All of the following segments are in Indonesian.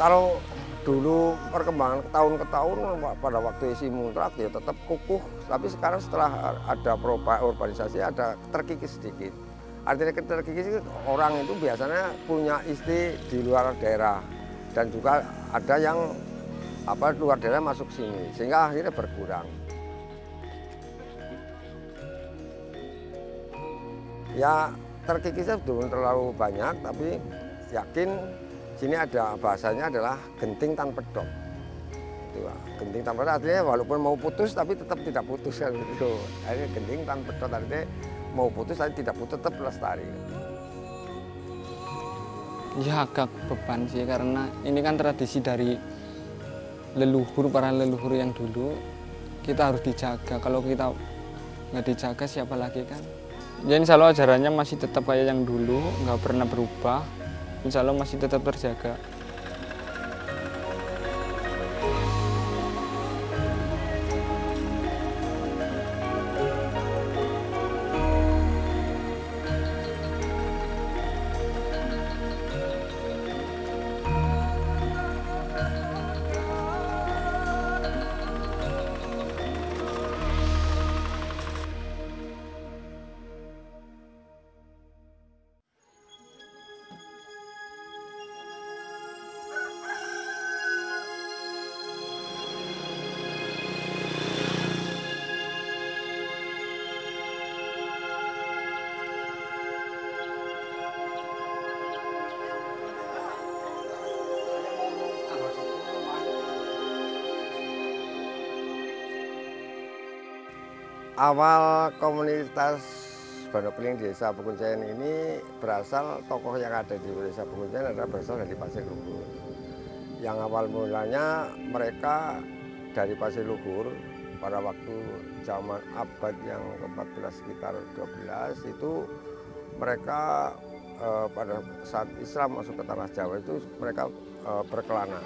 Kalau dulu perkembangan tahun ke tahun pada waktu isi muntrak ya tetap kukuh, tapi sekarang setelah ada urbanisasi ada terkikis sedikit. Artinya terkikis orang itu biasanya punya istri di luar daerah dan juga ada yang luar daerah masuk sini sehingga akhirnya berkurang. Ya terkikisnya belum terlalu banyak, tapi yakin sini ada bahasanya adalah genting tan pedot. Genting tan pedot artinya walaupun mau putus tapi tetap tidak putus kan gitu. Akhirnya genting tan pedot artinya mau putus tapi tidak putus, tetap lestari. Ya agak beban sih karena ini kan tradisi dari leluhur, para leluhur yang dulu. Kita harus dijaga, kalau kita nggak dijaga siapa lagi kan. Ya insya Allah ajarannya masih tetap kayak yang dulu, nggak pernah berubah. Insya Allah masih tetap terjaga. Awal komunitas Bandokeling Desa Pekuncean ini berasal, tokoh yang ada di Desa Pekuncean adalah berasal dari Pasir Luhur. Yang awal mulanya mereka dari Pasir Luhur pada waktu zaman abad yang ke-14 sekitar 12 itu mereka pada saat Islam masuk ke tanah Jawa itu mereka berkelana.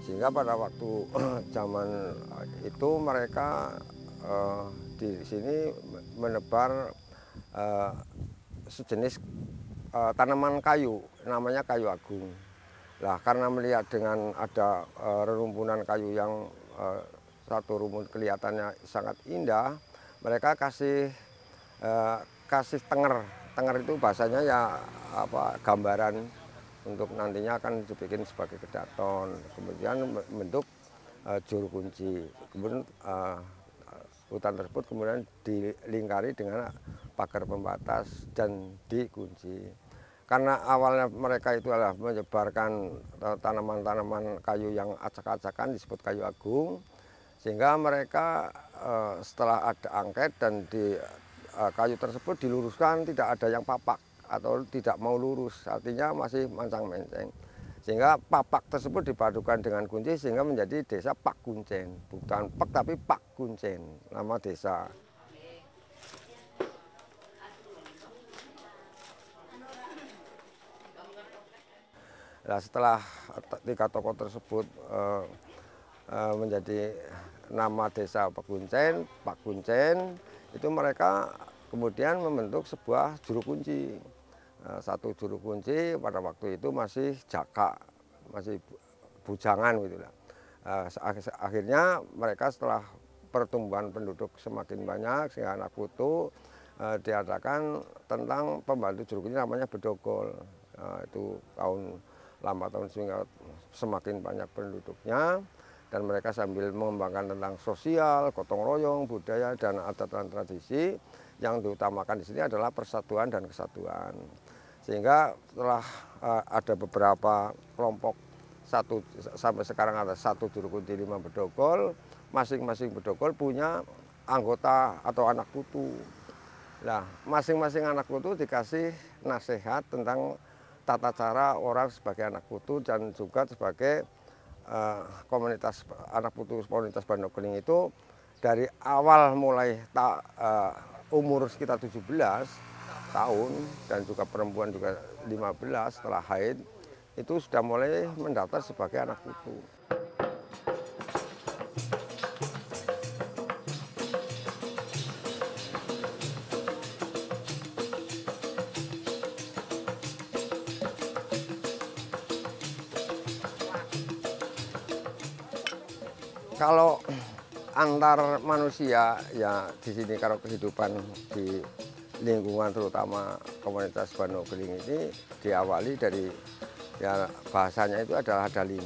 Sehingga pada waktu zaman itu mereka di sini menebar sejenis tanaman kayu, namanya kayu agung. Nah, karena melihat dengan ada rerumpunan kayu yang satu rumpun kelihatannya sangat indah, mereka kasih tenger. Tenger itu bahasanya ya gambaran untuk nantinya akan dibikin sebagai kedaton, kemudian membentuk juru kunci. Kemudian hutan tersebut kemudian dilingkari dengan pagar pembatas dan dikunci. Karena awalnya mereka itu adalah menyebarkan tanaman-tanaman kayu yang acak-acakan disebut kayu agung, sehingga mereka setelah ada angket dan di kayu tersebut diluruskan tidak ada yang papak atau tidak mau lurus, artinya masih mancang-menceng. Sehingga papak tersebut dipadukan dengan kunci sehingga menjadi desa Pakuncen. Bukan Pek tapi Pakuncen, nama desa. Nah, setelah tiga tokoh tersebut menjadi nama desa Pakuncen, Pakuncen, itu mereka kemudian membentuk sebuah juru kunci. Satu juru kunci pada waktu itu masih jaka, masih bujangan gitu lah. Akhirnya mereka setelah pertumbuhan penduduk semakin banyak sehingga anak putu diadakan tentang pembantu juru kunci namanya bedogol. Itu lama tahun sehingga semakin banyak penduduknya dan mereka sambil mengembangkan tentang sosial, gotong royong, budaya dan adat dan tradisi. Yang diutamakan di sini adalah persatuan dan kesatuan. Sehingga setelah ada beberapa kelompok sampai sekarang ada 1 juru kunci 5 bedogol, masing-masing bedogol punya anggota atau anak putu. Nah, masing-masing anak putu dikasih nasihat tentang tata cara orang sebagai anak putu dan juga sebagai komunitas anak putu komunitas Bandokeling itu dari awal mulai umur sekitar 17 tahun dan juga perempuan juga 15 setelah haid itu sudah mulai mendaftar sebagai anak putu. Kalau antar manusia ya di sini kalau kehidupan di lingkungan terutama komunitas Banogeling ini diawali dari ya bahasanya itu adalah ada 5.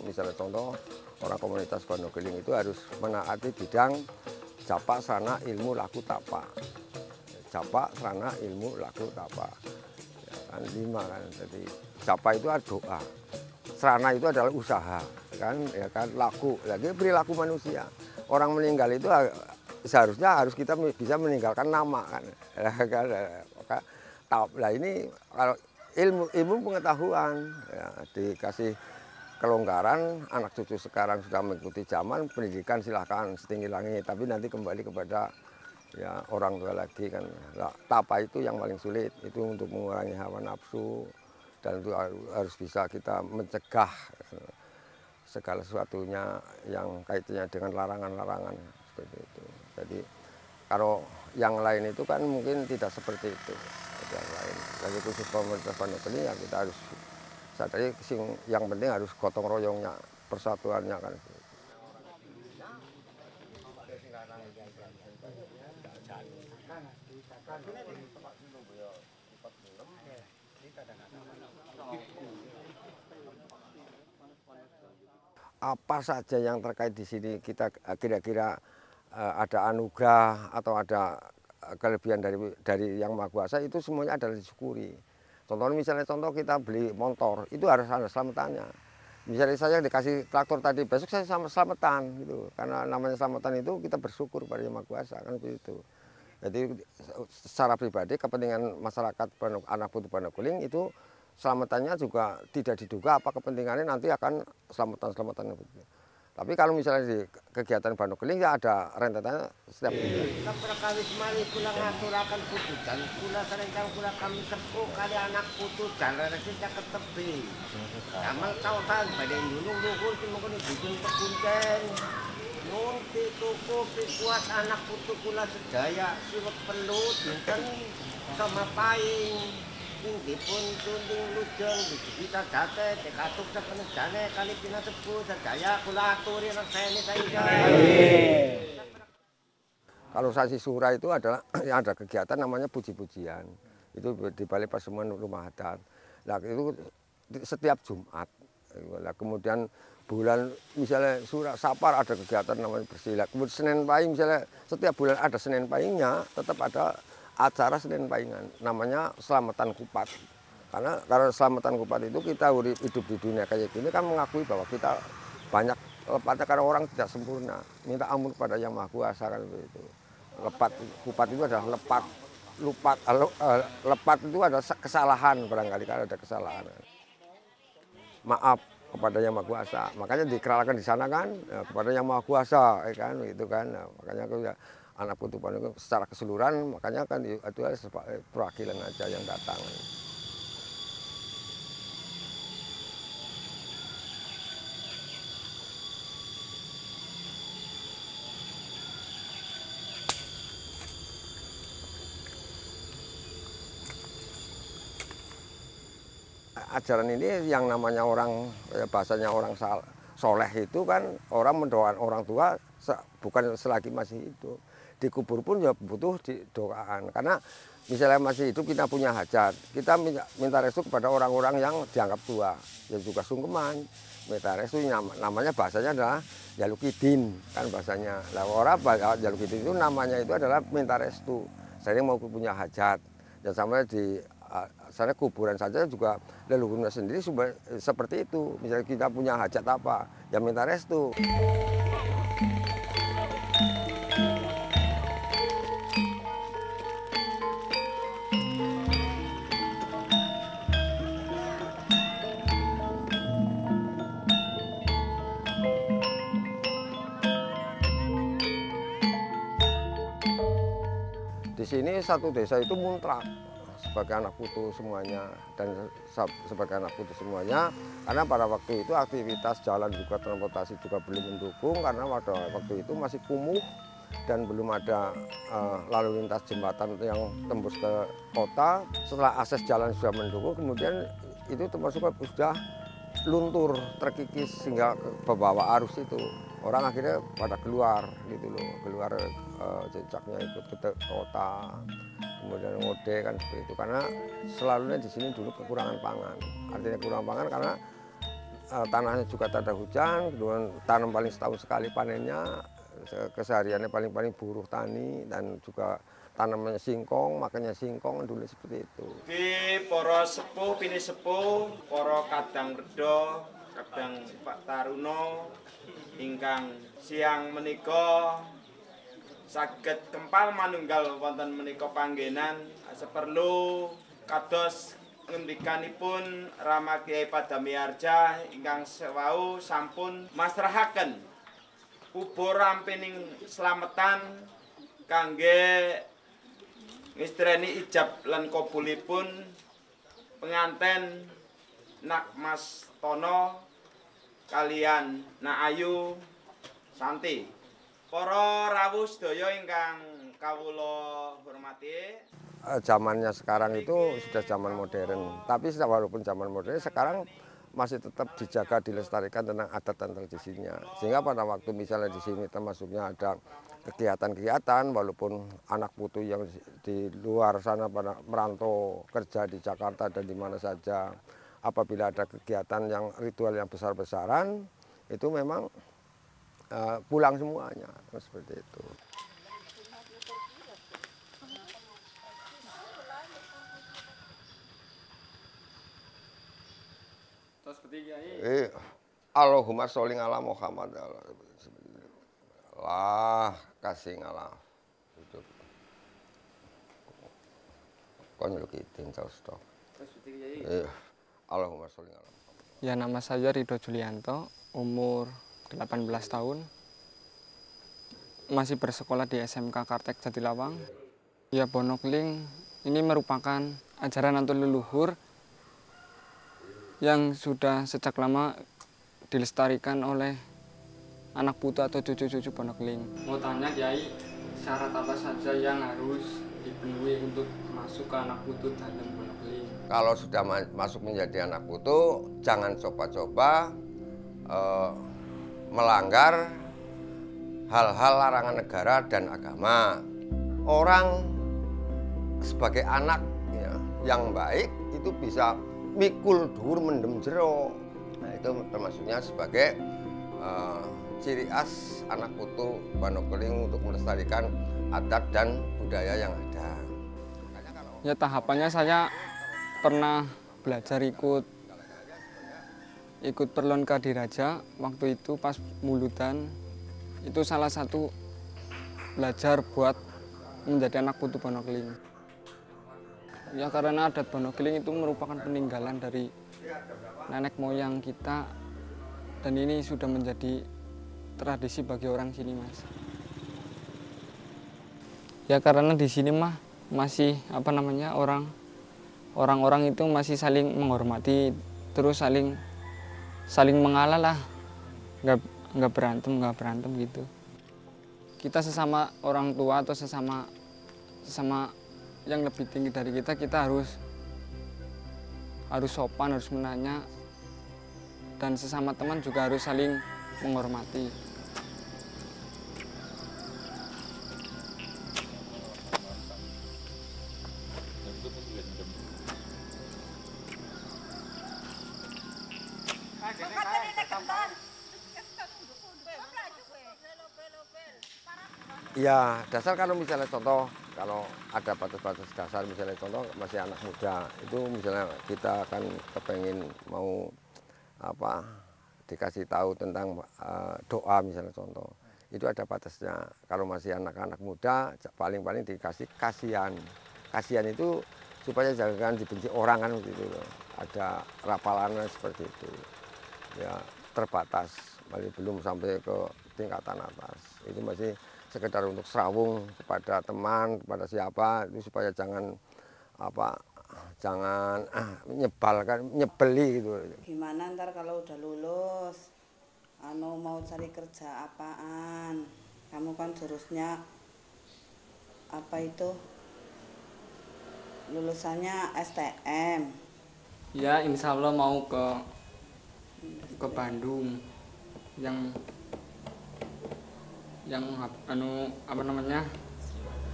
Misalnya contoh orang komunitas Banogeling itu harus menaati bidang japa, sarana, ilmu, laku, tapa. Japa, sarana, ilmu, laku, tapa. Ya kan 5 kan. Jadi japa itu adalah doa. Sarana itu adalah usaha kan, ya kan, laku lagi perilaku manusia. Orang meninggal itu seharusnya harus kita bisa meninggalkan nama kan, nah ini kalau ilmu pengetahuan ya, dikasih kelonggaran, anak cucu sekarang sudah mengikuti zaman, pendidikan silahkan setinggi langit, tapi nanti kembali kepada ya orang tua lagi kan. Nah, tapa itu yang paling sulit, itu untuk mengurangi hawa nafsu. Dan itu harus bisa kita mencegah segala sesuatunya yang kaitannya dengan larangan-larangan seperti itu. Jadi kalau yang lain itu kan mungkin tidak seperti itu. Yang lain, jadi khusus komunitas Banogeling ya kita harus sadari yang penting harus gotong royongnya, persatuannya kan. Apa saja yang terkait di sini kita kira-kira ada anugerah atau ada kelebihan dari Yang Maha Kuasa itu semuanya adalah disyukuri. Misalnya kita beli motor itu harus ada selamatannya. Misalnya saya dikasih traktor tadi, besok saya sama selamatan gitu. Karena namanya selamatan itu kita bersyukur pada Yang Maha Kuasa kan begitu. Jadi secara pribadi kepentingan masyarakat anak putu Banogeling itu selamatannya juga tidak diduga apa kepentingannya nanti akan selamatan begitu. Tapi kalau misalnya di kegiatan Banogeling ya ada rentetannya setiap bulan. Kaprakawis mali kula ngaturaken putusan, kula sarencang kula kami sepuh kali anak putusan resi caket tebi. Amal kautan badhe nulung luhur mengko bikin pekunten. Nun pituku pikuat anak putu kula sedaya siwek perlu dinten sama paing. Dipun tunding lujeng kita jate dekatuk sepenjane kali pina sepuh sedaya kula aturi rekseni saengga. Kalau sasi sura itu adalah ada kegiatan namanya puji-pujian. Itu di Balai Pasemuan Rumah Adat. Nah, itu setiap Jumat. Nah, kemudian bulan misalnya Sura Sapar ada kegiatan namanya bersih. Kemudian Senin Pahing misalnya setiap bulan ada Senin Pahingnya, tetap ada acara Senin Pahingan namanya Selamatan Kupat. Karena Selamatan Kupat itu kita hidup di dunia kayak gini kan mengakui bahwa kita banyak lepatnya karena orang tidak sempurna. Minta ampun pada Yang Maha Kuasa kan begitu. Kupat itu adalah lepat itu ada kesalahan barangkali kalau ada kesalahan. Maaf kepada Yang Maha Kuasa. Makanya dikeralakan di sana kan ya, kepada Yang Maha Kuasa ya kan gitu kan. Nah, makanya aku ya anak putu Banogeling secara keseluruhan, makanya kan itu adalah perwakilan aja yang datang. Ajaran ini yang namanya orang, bahasanya orang soleh itu kan orang mendoakan orang tua bukan selagi masih hidup. Dikubur pun ya butuh didoakan. Karena misalnya masih hidup kita punya hajat, kita minta restu kepada orang-orang yang dianggap tua, yang juga sungkeman. Minta restu namanya bahasanya adalah jalukidin kan bahasanya. Lah orang jalukidin itu namanya itu adalah minta restu. Saya mau punya hajat dan sampai di sana kuburan saja juga leluhurnya sendiri seperti itu. Misalnya kita punya hajat apa, ya minta restu. Di di sini satu desa itu muntrak sebagai anak putu semuanya dan sebagai anak putu semuanya, karena pada waktu itu aktivitas jalan juga transportasi juga belum mendukung, karena pada waktu itu masih kumuh dan belum ada lalu lintas jembatan yang tembus ke kota. Setelah akses jalan sudah mendukung, kemudian itu termasuk sudah luntur, terkikis sehingga kebawa arus itu. Orang akhirnya pada keluar gitu loh, keluar jejaknya ikut ke kota, kemudian ngode kan seperti itu. Karena selalunya di sini dulu kekurangan pangan. Artinya kekurangan pangan karena tanahnya juga tak ada hujan, kemudian tanam paling setahun sekali panennya, kesehariannya paling-paling buruh tani dan juga tanamannya singkong, makannya singkong dulu seperti itu. Di para sepuh, pini sepuh, para kadang redo, kadang Pak Taruno, ingkang siang menika saged kempal manunggal wonten menika panggenan seperlu kados ngendikanipun Rama Kyai Padamiarja ingkang sewau sampun masrahaken kubur rampining slametan kangge ngistreni ijab lan kabulipun penganten Nak Mas Tono kalian Nak Ayu Santi. Para rawuh sedaya ingkang kawula hormati. Zamannya sekarang itu sudah zaman modern, tapi walaupun zaman modern sekarang masih tetap dijaga, dilestarikan tentang adat dan tradisinya. Sehingga pada waktu misalnya di sini termasuknya ada kegiatan-kegiatan, walaupun anak putu yang di luar sana pada merantau kerja di Jakarta dan di mana saja, apabila ada kegiatan yang ritual yang besar-besaran, itu memang pulang semuanya, seperti itu. Terus seperti Kiai. Allahumma sholli ala Muhammad. Lah kasih ngalah. Hidup. Kon yo kiting terus to. Terus seperti Kiai. Allahumma sholli ala. Ya, nama saya Ridho Julianto, umur 18 tahun. Masih bersekolah di SMK Kartek Jatilawang. Ya, Bonokling ini merupakan ajaran atau leluhur yang sudah sejak lama dilestarikan oleh anak putu atau cucu-cucu Bonokling. Mau tanya Kiai, syarat apa saja yang harus dipenuhi untuk masuk ke anak putu dalam Bonokling? Kalau sudah masuk menjadi anak putu, jangan coba-coba melanggar hal-hal larangan negara dan agama. Orang sebagai anak ya, yang baik itu bisa mikul dhuwur mendem jero. Nah, itu termasuknya sebagai ciri khas anak putu Bonokling untuk melestarikan adat dan budaya yang ada. Ya, tahapannya saya pernah belajar ikut Perlon Kadiraja waktu itu pas muludan. Itu salah satu belajar buat menjadi anak putu Bonokling. Ya, karena adat Bonokling itu merupakan peninggalan dari nenek moyang kita dan ini sudah menjadi tradisi bagi orang sini, Mas. Ya, karena di sini mah masih orang-orang itu masih saling menghormati, terus saling mengalah lah, nggak berantem gitu. Kita sesama orang tua atau sesama yang lebih tinggi dari kita harus sopan, harus menanya, dan sesama teman juga harus saling menghormati. Ya, dasar kalau misalnya contoh, kalau ada batas-batas dasar misalnya contoh masih anak muda, itu misalnya kita akan kepengen mau dikasih tahu tentang doa misalnya contoh, itu ada batasnya. Kalau masih anak-anak muda paling-paling dikasih kasihan. Kasihan itu supaya jangan dibenci orang kan gitu loh. Ada rapalannya seperti itu. Ya, terbatas, masih belum sampai ke tingkatan atas. Itu masih sekedar untuk serawung kepada teman, kepada siapa, itu supaya jangan menyebalkan, nyebeli gitu. Gimana ntar kalau udah lulus, mau cari kerja apaan? Kamu kan jurusnya apa itu? Lulusannya STM. Ya, insya Allah mau ke Bandung yang apa namanya,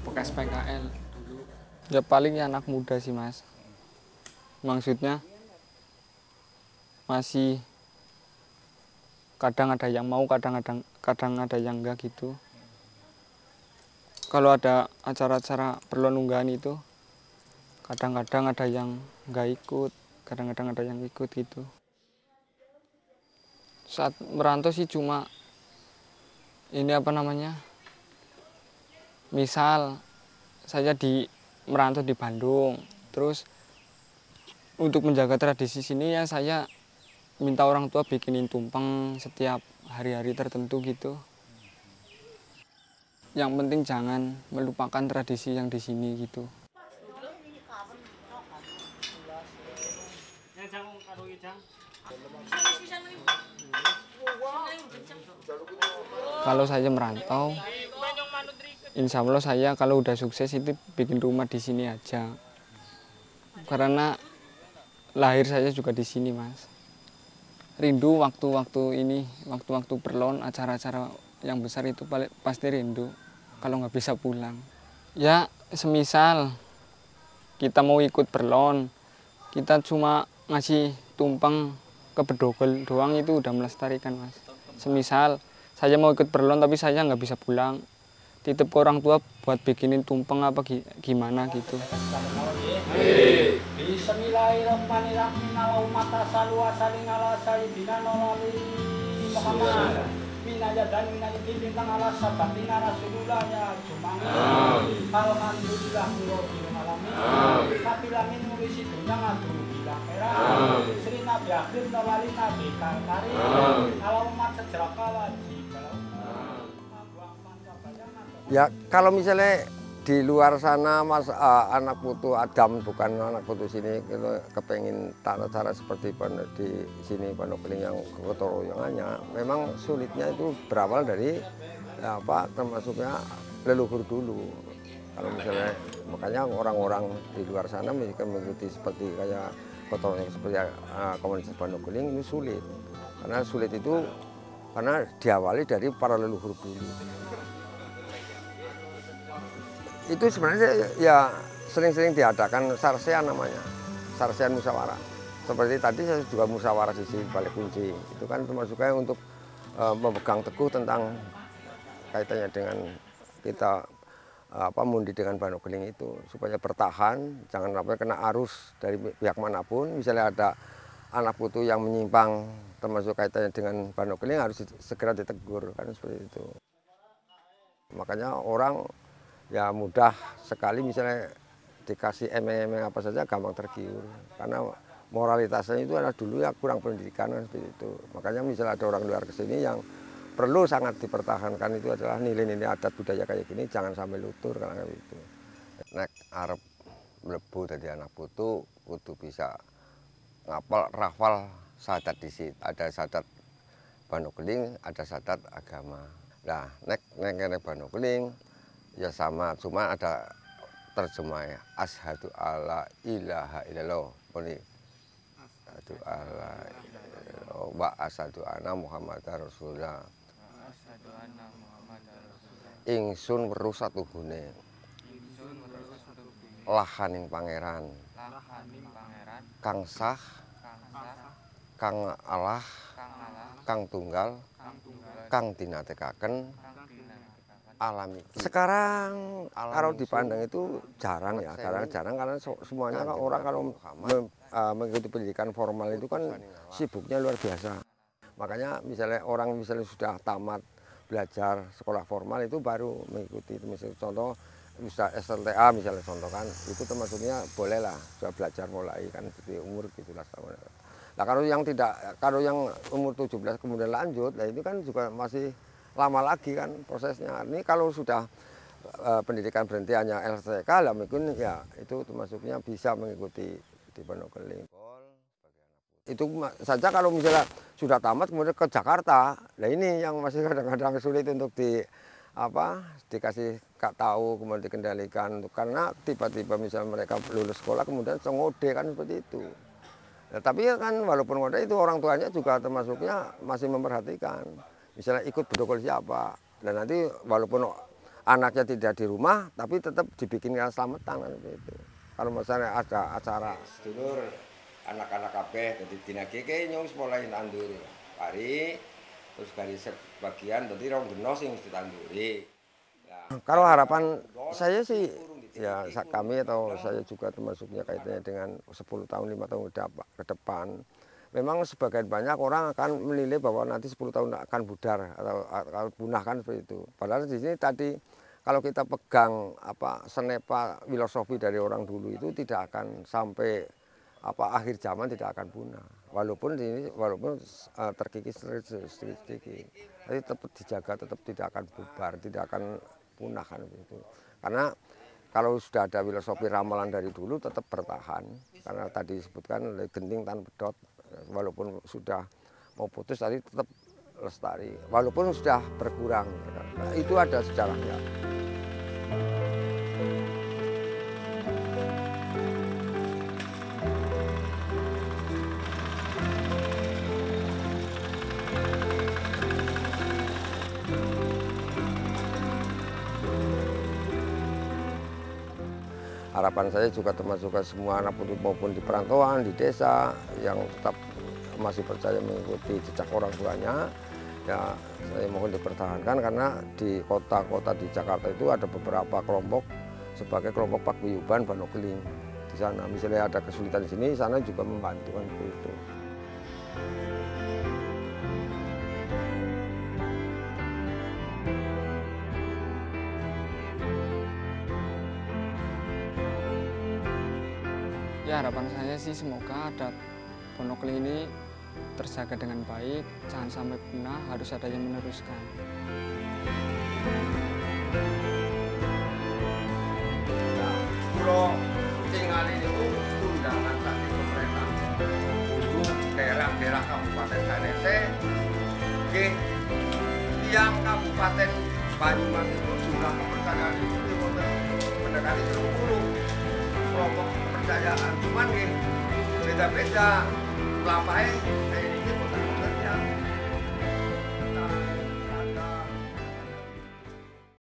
bekas PKL dulu. Ya paling ya anak muda sih Mas. Maksudnya masih kadang ada yang mau, kadang ada yang enggak gitu. Kalau ada acara-acara perlonunggahan itu kadang-kadang ada yang enggak ikut, kadang-kadang ada yang ikut gitu. Saat merantau sih cuma ini apa namanya, misal saya merantau di Bandung, terus untuk menjaga tradisi sini ya saya minta orang tua bikinin tumpeng setiap hari-hari tertentu gitu. Yang penting jangan melupakan tradisi yang di sini gitu. Kalau saya merantau, insya Allah saya kalau udah sukses itu bikin rumah di sini aja. Karena lahir saya juga di sini Mas. Rindu waktu-waktu ini, waktu-waktu perlon, acara-acara yang besar itu pasti rindu kalau nggak bisa pulang. Ya semisal kita mau ikut perlon, kita cuma ngasih tumpeng ke bedogel doang itu udah melestarikan Mas. Semisal saya mau ikut perlon tapi saya nggak bisa pulang, titip ke orang tua buat bikinin tumpeng apa gimana gitu. Bismillahirrahmanirrahim. Allahumma salli wa sallim ala sayyidina Muhammad. Minaya dan minaya bintang ala sabatina rasulullah ya cuma. Alhamdulillah rabbil alamin. Kapilah min urisi dunya ngadu bilang era. Sri nabi akhir wali nabi karim. Allahumma sejaraka wajib. Ya kalau misalnya di luar sana Mas anak putu Adam, bukan anak putu sini, kita kepengin tata cara seperti di sini Pondok Beling yang kegotoroyongannya, memang sulitnya itu berawal dari termasuknya leluhur dulu. Kalau misalnya makanya orang-orang di luar sana mengikuti seperti kayak gotoroyong seperti komunitas Pondok Beling ini sulit, karena sulit itu karena diawali dari para leluhur dulu. Itu sebenarnya ya sering-sering diadakan sarsean namanya, sarsean musyawarah. Seperti tadi saya juga musyawarah di sini balik kunci. Itu kan termasuknya untuk memegang teguh tentang kaitannya dengan kita mundi dengan Pondok Beling itu supaya bertahan, jangan sampai kena arus dari pihak manapun. Misalnya ada anak putu yang menyimpang termasuk kaitannya dengan Pondok Beling harus segera ditegur kan seperti itu. Makanya orang ya mudah sekali misalnya dikasih emeng-emeng apa saja gampang tergiur, karena moralitasnya itu adalah dulu ya kurang pendidikan seperti itu. Makanya misalnya ada orang luar kesini yang perlu sangat dipertahankan itu adalah nilai-nilai adat budaya kayak gini, jangan sampai luntur karena itu. Nek arep mlebu dadi anak putu kudu bisa ngapal rafal sadat disit. Ada sadat Pondok Beling, ada sadat agama. Nah, nek ngene Pondok Beling ya sama, cuma ada terjemahnya asyhadu alla ilaha illallah, asyhadu alla wa asyhadu anna muhammadar rasulullah. Ingsun weruh satuhune lahaning pangeran kang sah kang Allah kang tunggal kang dinatekaken alami. Sekarang kalau dipandang itu jarang ya, jarang karena semuanya kan orang kalau mengikuti pendidikan formal itu kan sibuknya luar biasa. Makanya misalnya orang sudah tamat belajar sekolah formal itu baru mengikuti. Misalnya contoh bisa SLTA misalnya contoh kan, itu termasuknya boleh lah sudah belajar mulai kan seperti umur gitulah. Nah kalau yang umur 17 kemudian lanjut, nah itu kan juga masih lama lagi kan prosesnya. Ini kalau sudah pendidikan berhenti hanya LTK, lah mungkin ya itu termasuknya bisa mengikuti di Pondok Keling. Itu saja kalau misalnya sudah tamat kemudian ke Jakarta, nah ini yang masih kadang-kadang sulit untuk dikasih tahu kemudian dikendalikan, karena tiba-tiba misalnya mereka lulus sekolah kemudian ngode kan seperti itu. Nah, tapi kan walaupun ngode itu orang tuanya juga termasuknya masih memperhatikan, misalnya ikut bedokol siapa, dan nanti walaupun anaknya tidak di rumah tapi tetap dibikinkan selamatan kan begitu. Kalau misalnya ada acara sedulur anak-anak kabeh dadi dina iki nyong sekolahin tandur pari terus garis sebagian berarti rong geno sing mesti tanduri. Nah, kalau harapan saya sih ya kami atau saya juga termasuknya kaitannya dengan 10 tahun 5 tahun ke depan. Memang sebagian banyak orang akan menilai bahwa nanti 10 tahun akan pudar atau punah kan seperti itu. Padahal di sini tadi kalau kita pegang senepa filosofi dari orang dulu itu tidak akan sampai akhir zaman tidak akan punah. Walaupun terkikis sedikit, tapi tetap dijaga, tetap tidak akan bubar, tidak akan punah kan begitu. Karena kalau sudah ada filosofi ramalan dari dulu tetap bertahan. Karena tadi disebutkan genting tan pedot, walaupun sudah mau putus tadi tetap lestari, walaupun sudah berkurang. Nah, itu ada sejarahnya. Harapan saya juga termasuk semua anak putu maupun di perantauan, di desa yang tetap masih percaya mengikuti jejak orang tuanya. Ya, saya mohon dipertahankan karena di kota-kota di Jakarta itu ada beberapa kelompok sebagai kelompok paguyuban Pondok Keling. Di sana misalnya ada kesulitan di sini, sana juga membantu kan begitu. Ya harapan saya sih semoga ada Pondok Keling ini terjaga dengan baik, jangan sampai punah, harus ada yang meneruskan. Nah, Pulau Tingal ini undangan dari pemerintah dulu daerah-daerah Kabupaten Sanese, tiang Kabupaten Banyumas itu jumlah kepercayaan itu mendekati 30 kelompok kepercayaan, cuman beda-beda kelapanya